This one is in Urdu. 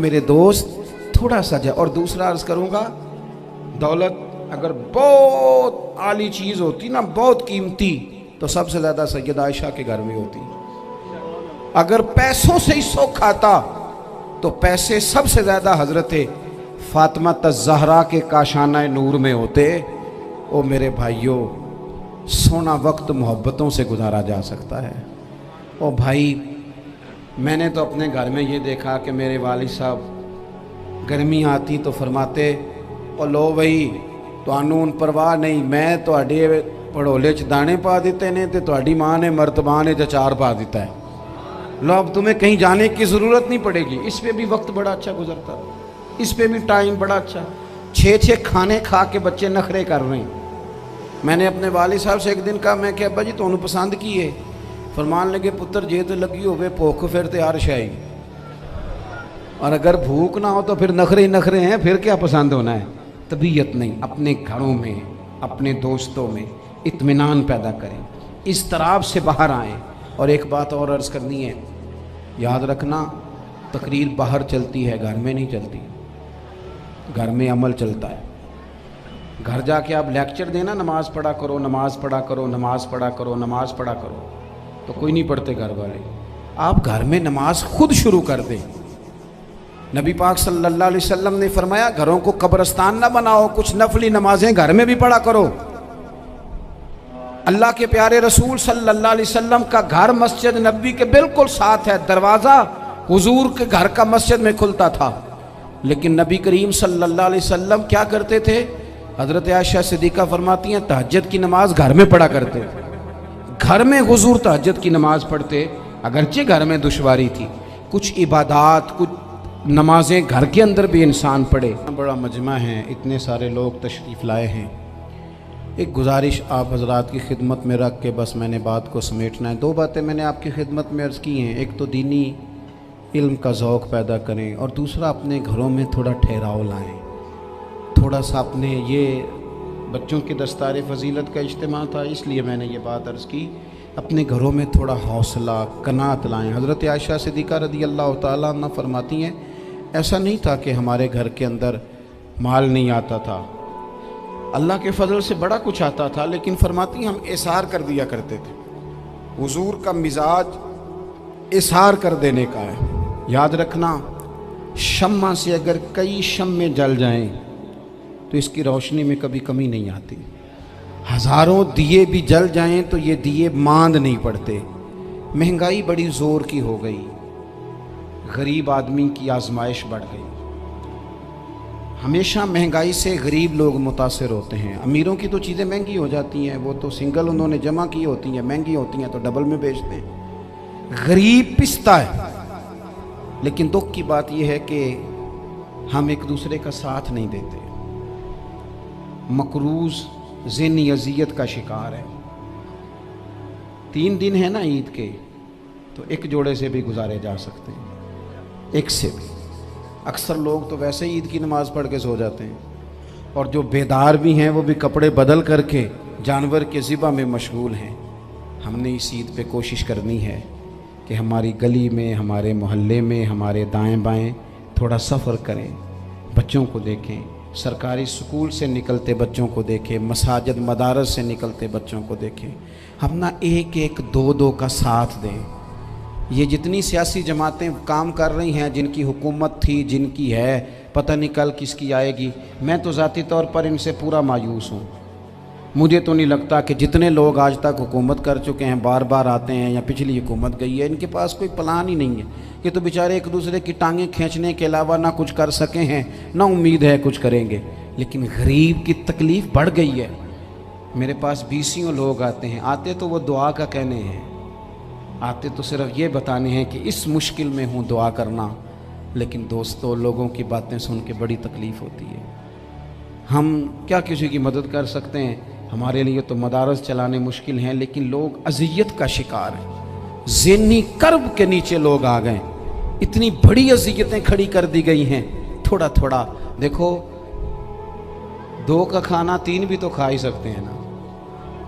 میرے دوست تھوڑا سا جائے. اور دوسرا عرض کروں گا، دولت اگر بہت عالی چیز ہوتی نا، بہت قیمتی، تو سب سے زیادہ سیدہ عائشہ کے گھر میں ہوتی. اگر پیسوں سے ہی سکھ آتا تو پیسے سب سے زیادہ حضرت فاطمہ الزہرا کے کاشانہ نور میں ہوتے. او میرے بھائیوں، سونا وقت محبتوں سے گزارا جا سکتا ہے. او بھائی، میں نے تو اپنے گھر میں یہ دیکھا کہ میرے والد صاحب گرمی آتی تو فرماتے، او لو بھائی تانوں پرواہ نہیں، میں تواڈے پڑھولے چ دانے پا دیتے نے تے تواڈی ماں نے مرتبان چ اچار پا دیتا ہے. لو اب تمہیں کہیں جانے کی ضرورت نہیں پڑے گی. اس پہ بھی وقت بڑا اچھا گزرتا، اس پہ بھی ٹائم بڑا اچھا. 6 کھانے کھا کے بچے نخرے کر رہے ہیں. میں نے اپنے والد صاحب سے ایک دن کہا، میں کہ ابا جی تانوں پسند کی ہے؟ فرمان لگے، پتر جے تو لگی ہوئے بھوک پھر تے ہر شے، اور اگر بھوک نہ ہو تو پھر نخرے ہی نخرے ہیں، پھر کیا پسند ہونا ہے؟ طبیعت نہیں. اپنے گھروں میں، اپنے دوستوں میں اطمینان پیدا کریں، اضطراب سے باہر آئیں. اور ایک بات اور عرض کرنی ہے، یاد رکھنا، تقریر باہر چلتی ہے، گھر میں نہیں چلتی. گھر میں عمل چلتا ہے. گھر جا کے آپ لیکچر دینا، نماز پڑھا کرو، نماز پڑھا کرو، نماز پڑھا کرو، نماز پڑھا کرو، تو کوئی نہیں پڑھتے گھر والے. آپ گھر میں نماز خود شروع کر دیں. نبی پاک صلی اللہ علیہ وسلم نے فرمایا، گھروں کو قبرستان نہ بناؤ، کچھ نفلی نمازیں گھر میں بھی پڑھا کرو. اللہ کے پیارے رسول صلی اللہ علیہ وسلم کا گھر مسجد نبوی کے بالکل ساتھ ہے. دروازہ حضور کے گھر کا مسجد میں کھلتا تھا. لیکن نبی کریم صلی اللہ علیہ وسلم کیا کرتے تھے؟ حضرت عائشہ صدیقہ فرماتی ہیں، تہجد کی نماز گھر میں پڑھا کرتے. گھر میں حضور تہجد کی نماز پڑھتے. اگرچہ گھر میں دشواری تھی، کچھ عبادات، کچھ نمازیں گھر کے اندر بھی انسان پڑھے. بڑا مجمع ہے، اتنے سارے لوگ تشریف لائے ہیں. ایک گزارش آپ حضرات کی خدمت میں رکھ کے بس میں نے بات کو سمیٹنا ہے. 2 باتیں میں نے آپ کی خدمت میں عرض کی ہیں. ایک تو دینی علم کا ذوق پیدا کریں، اور دوسرا اپنے گھروں میں تھوڑا ٹھہراؤ لائیں. تھوڑا سا اپنے، یہ بچوں کے دستار فضیلت کا اجتماع تھا اس لیے میں نے یہ بات عرض کی، اپنے گھروں میں تھوڑا حوصلہ قناعت لائیں. حضرت عائشہ صدیقہ رضی اللہ تعالیٰ عنہ فرماتی ہیں، ایسا نہیں تھا کہ ہمارے گھر کے اندر مال نہیں آتا تھا، اللہ کے فضل سے بڑا کچھ آتا تھا، لیکن فرماتی ہیں ہم اظہار کر دیا کرتے تھے. حضور کا مزاج اظہار کر دینے کا ہے. یاد رکھنا، شمع سے اگر کئی شمعیں جل جائیں تو اس کی روشنی میں کبھی کمی نہیں آتی. ہزاروں دیے بھی جل جائیں تو یہ دیے ماند نہیں پڑتے. مہنگائی بڑی زور کی ہو گئی، غریب آدمی کی آزمائش بڑھ گئی. ہمیشہ مہنگائی سے غریب لوگ متاثر ہوتے ہیں. امیروں کی تو چیزیں مہنگی ہو جاتی ہیں، وہ تو سنگل انہوں نے جمع کی ہوتی ہیں، مہنگی ہوتی ہیں تو ڈبل میں بیچتے ہیں. غریب پستا ہے. لیکن دکھ کی بات یہ ہے کہ ہم ایک دوسرے کا ساتھ نہیں دیتے. مقروض ذہنی اذیت کا شکار ہے. 3 دن ہے نا عید کے، تو ایک جوڑے سے بھی گزارے جا سکتے ہیں، ایک سے بھی. اکثر لوگ تو ویسے ہی عید کی نماز پڑھ کے سو جاتے ہیں، اور جو بیدار بھی ہیں وہ بھی کپڑے بدل کر کے جانور کے ذبح میں مشغول ہیں. ہم نے اس عید پہ کوشش کرنی ہے کہ ہماری گلی میں، ہمارے محلے میں، ہمارے دائیں بائیں تھوڑا سفر کریں، بچوں کو دیکھیں، سرکاری سکول سے نکلتے بچوں کو دیکھیں، مساجد مدارس سے نکلتے بچوں کو دیکھیں. ہم نہ 1 2 کا ساتھ دیں. یہ جتنی سیاسی جماعتیں کام کر رہی ہیں، جن کی حکومت تھی، جن کی ہے، پتہ نہیں کل کس کی آئے گی. میں تو ذاتی طور پر ان سے پورا مایوس ہوں. مجھے تو نہیں لگتا کہ جتنے لوگ آج تک حکومت کر چکے ہیں، بار بار آتے ہیں یا پچھلی حکومت گئی ہے، ان کے پاس کوئی پلان ہی نہیں ہے. کہ تو بیچارے ایک دوسرے کی ٹانگیں کھینچنے کے علاوہ نہ کچھ کر سکے ہیں، نہ امید ہے کچھ کریں گے. لیکن غریب کی تکلیف بڑھ گئی ہے. میرے پاس 20 لوگ آتے ہیں، آتے تو وہ دعا کا کہنے ہیں، آتے تو صرف یہ بتانے ہیں کہ اس مشکل میں ہوں، دعا کرنا. لیکن دوستوں، لوگوں کی باتیں سن کے بڑی تکلیف ہوتی ہے. ہم کیا کسی کی مدد کر سکتے ہیں؟ ہمارے لیے تو مدارس چلانے مشکل ہیں، لیکن لوگ اذیت کا شکار ہیں. ذہنی کرب کے نیچے لوگ آ گئے. اتنی بڑی اذیتیں کھڑی کر دی گئی ہیں. تھوڑا تھوڑا دیکھو، 2 کا کھانا 3 بھی تو کھا ہی سکتے ہیں نا.